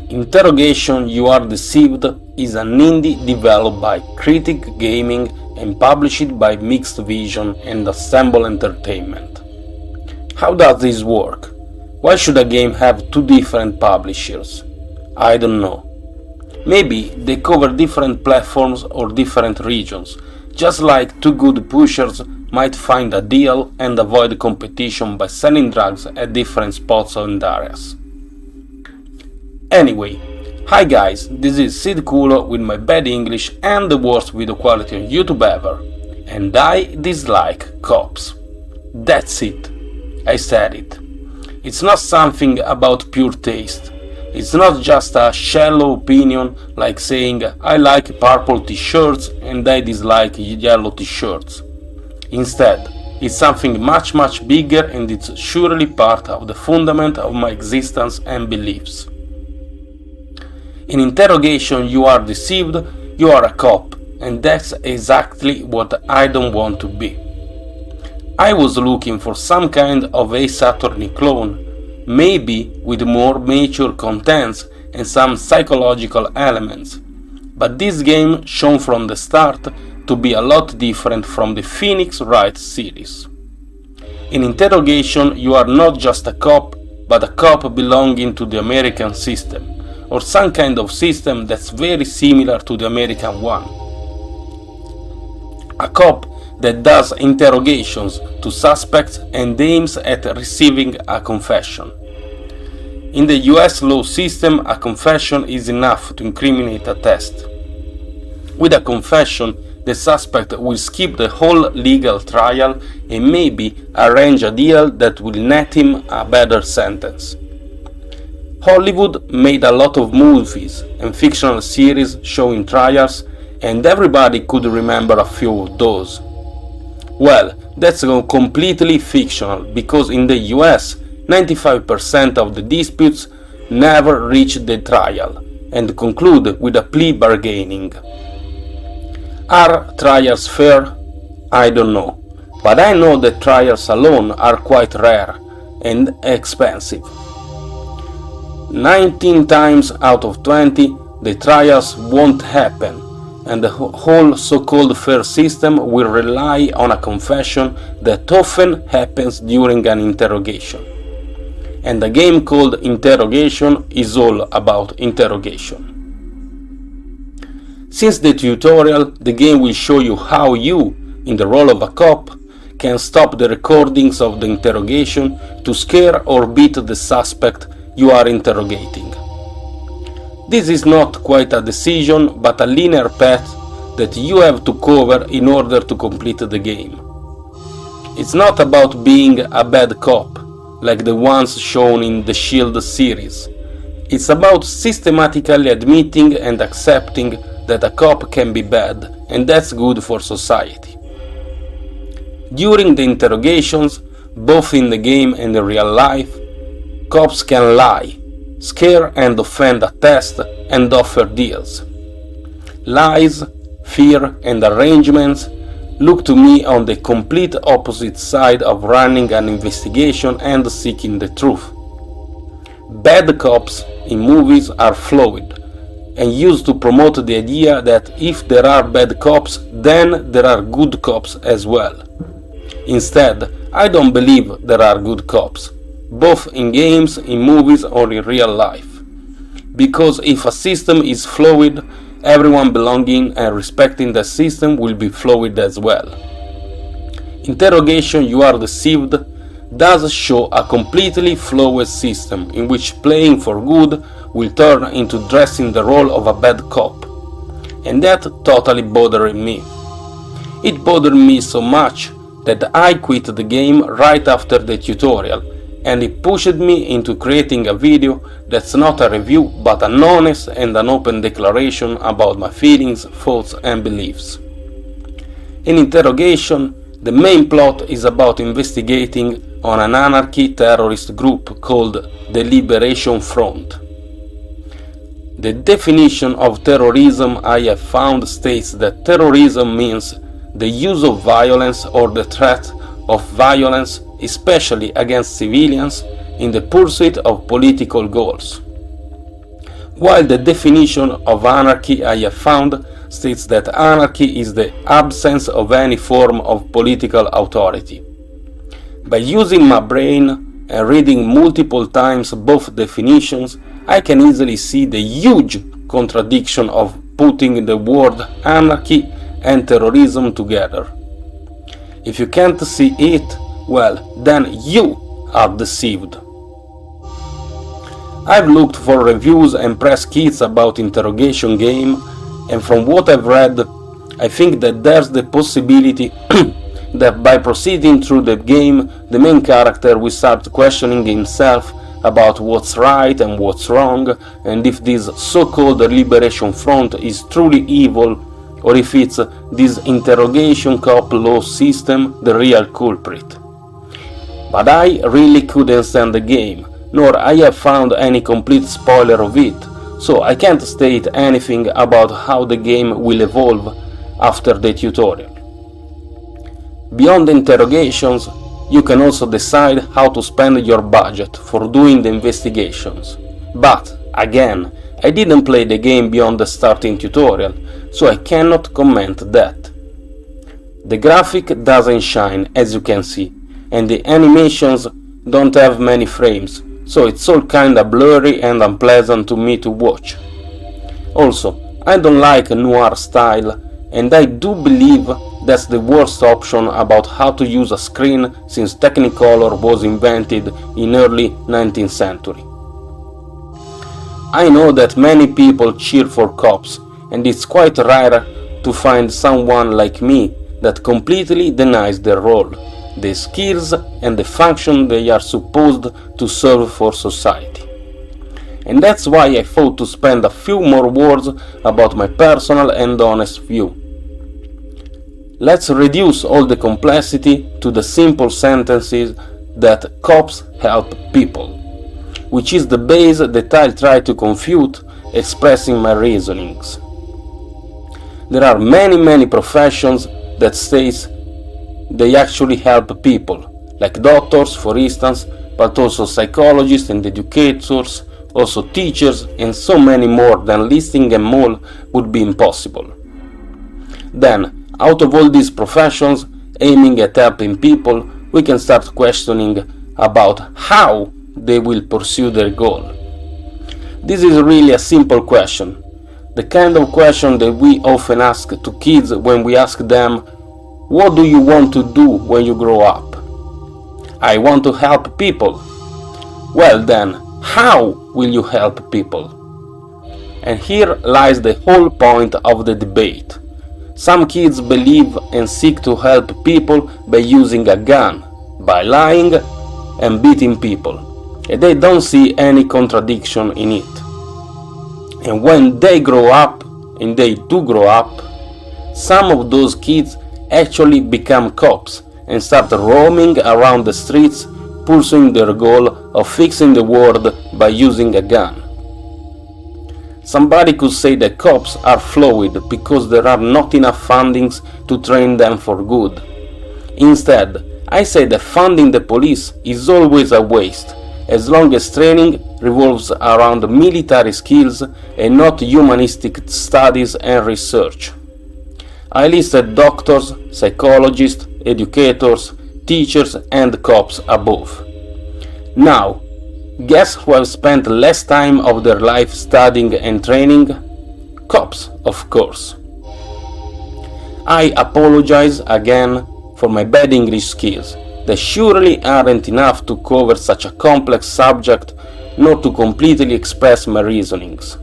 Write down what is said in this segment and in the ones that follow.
Interrogation, You Are Deceived is an indie developed by Critic Gaming and published by Mixed Vision and Assemble Entertainment. How does this work? Why should a game have two different publishers? I don't know. Maybe they cover different platforms or different regions, just like two good pushers might find a deal and avoid competition by selling drugs at different spots and areas. Anyway, hi guys, this is SIDDqlo with my bad English and the worst video quality on YouTube ever, and I dislike cops. That's it. I said it. It's not something about pure taste. It's not just a shallow opinion like saying I like purple t-shirts and I dislike yellow t-shirts. Instead, it's something much bigger, and it's surely part of the fundament of my existence and beliefs. In Interrogation, You Are Deceived, you are a cop, and that's exactly what I don't want to be. I was looking for some kind of Ace Attorney clone, maybe with more mature contents and some psychological elements, but this game shown from the start to be a lot different from the Phoenix Wright series. In Interrogation, you are not just a cop, but a cop belonging to the American system, or some kind of system that's very similar to the American one. A cop that does interrogations to suspects and aims at receiving a confession. In the US law system, a confession is enough to incriminate a test. With a confession, the suspect will skip the whole legal trial and maybe arrange a deal that will net him a better sentence. Hollywood made a lot of movies and fictional series showing trials, and everybody could remember a few of those. Well, that's completely fictional, because in the US, 95% of the disputes never reach the trial and conclude with a plea bargaining. Are trials fair? I don't know, but I know that trials alone are quite rare and expensive. 19 times out of 20, the trials won't happen, and the whole so-called fair system will rely on a confession that often happens during an interrogation. And a game called Interrogation is all about interrogation. Since the tutorial, the game will show you how you, in the role of a cop, can stop the recordings of the interrogation to scare or beat the suspect you are interrogating. This is not quite a decision, but a linear path that you have to cover in order to complete the game. It's not about being a bad cop, like the ones shown in the Shield series. It's about systematically admitting and accepting that a cop can be bad, and that's good for society. During the interrogations, both in the game and in real life, cops can lie, scare and offend a test, and offer deals. Lies, fear, and arrangements look to me on the complete opposite side of running an investigation and seeking the truth. Bad cops in movies are flawed and used to promote the idea that if there are bad cops, then there are good cops as well. Instead, I don't believe there are good cops, both in games, in movies, or in real life. Because if a system is flawed, everyone belonging and respecting the system will be flawed as well. Interrogation, You Are Deceived does show a completely flawed system in which playing for good will turn into dressing the role of a bad cop. And that totally bothered me. It bothered me so much that I quit the game right after the tutorial, and it pushed me into creating a video that's not a review but an honest and an open declaration about my feelings, thoughts and beliefs. In Interrogation, the main plot is about investigating on an anarchy terrorist group called the Liberation Front. The definition of terrorism I have found states that terrorism means the use of violence or the threat of violence, especially against civilians, in the pursuit of political goals. While the definition of anarchy I have found states that anarchy is the absence of any form of political authority. By using my brain and reading multiple times both definitions, I can easily see the huge contradiction of putting the word anarchy and terrorism together. If you can't see it, well, then you are deceived. I've looked for reviews and press kits about Interrogation game, and from what I've read, I think that there's the possibility that by proceeding through the game, the main character will start questioning himself about what's right and what's wrong, and if this so-called Liberation Front is truly evil, or if it's this interrogation cop law system the real culprit. But I really couldn't stand the game, nor I have found any complete spoiler of it, so I can't state anything about how the game will evolve after the tutorial. Beyond the interrogations, you can also decide how to spend your budget for doing the investigations. But, again, I didn't play the game beyond the starting tutorial, so I cannot comment that. The graphic doesn't shine, as you can see, and the animations don't have many frames, so it's all kinda blurry and unpleasant to me to watch. Also, I don't like noir style, and I do believe that's the worst option about how to use a screen since Technicolor was invented in early 19th century. I know that many people cheer for cops, and it's quite rare to find someone like me that completely denies their role, the skills and the function they are supposed to serve for society. And that's why I thought to spend a few more words about my personal and honest view. Let's reduce all the complexity to the simple sentences that cops help people, which is the base that I'll try to confute expressing my reasonings. There are many professions that says they actually help people, like doctors for instance, but also psychologists and educators, also teachers, and so many more than listing them all would be impossible. Then, out of all these professions aiming at helping people, we can start questioning about how they will pursue their goal. This is really a simple question, the kind of question that we often ask to kids when we ask them, "What do you want to do when you grow up?" "I want to help people." Well then, how will you help people? And here lies the whole point of the debate. Some kids believe and seek to help people by using a gun, by lying and beating people, and they don't see any contradiction in it. And when they grow up, and they do grow up, some of those kids actually become cops and start roaming around the streets pursuing their goal of fixing the world by using a gun. Somebody could say that cops are flawed because there are not enough fundings to train them for good. Instead, I say that funding the police is always a waste, as long as training revolves around military skills and not humanistic studies and research. I listed doctors, psychologists, educators, teachers and cops above. Now, guess who have spent less time of their life studying and training? Cops, of course. I apologize again for my bad English skills. They surely aren't enough to cover such a complex subject, nor to completely express my reasonings.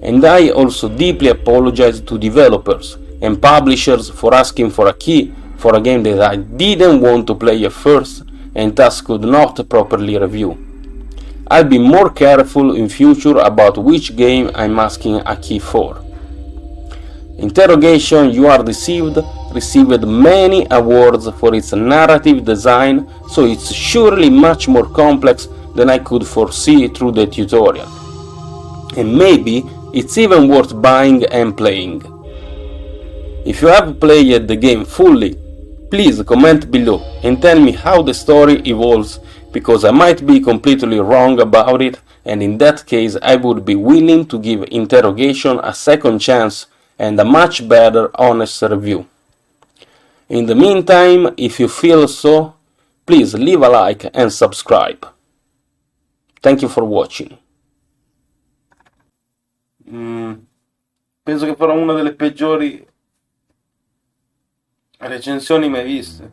And I also deeply apologize to developers and publishers for asking for a key for a game that I didn't want to play at first and thus could not properly review. I'll be more careful in future about which game I'm asking a key for. Interrogation, You Are Deceived received many awards for its narrative design, so it's surely much more complex than I could foresee through the tutorial. And maybe it's even worth buying and playing. If you have played the game fully, please comment below and tell me how the story evolves because I might be completely wrong about it, and in that case I would be willing to give Interrogation a second chance and a much better, honest review. In the meantime, if you feel so, please leave a like and subscribe. Thank you for watching. Penso che farò una delle peggiori recensioni mai viste.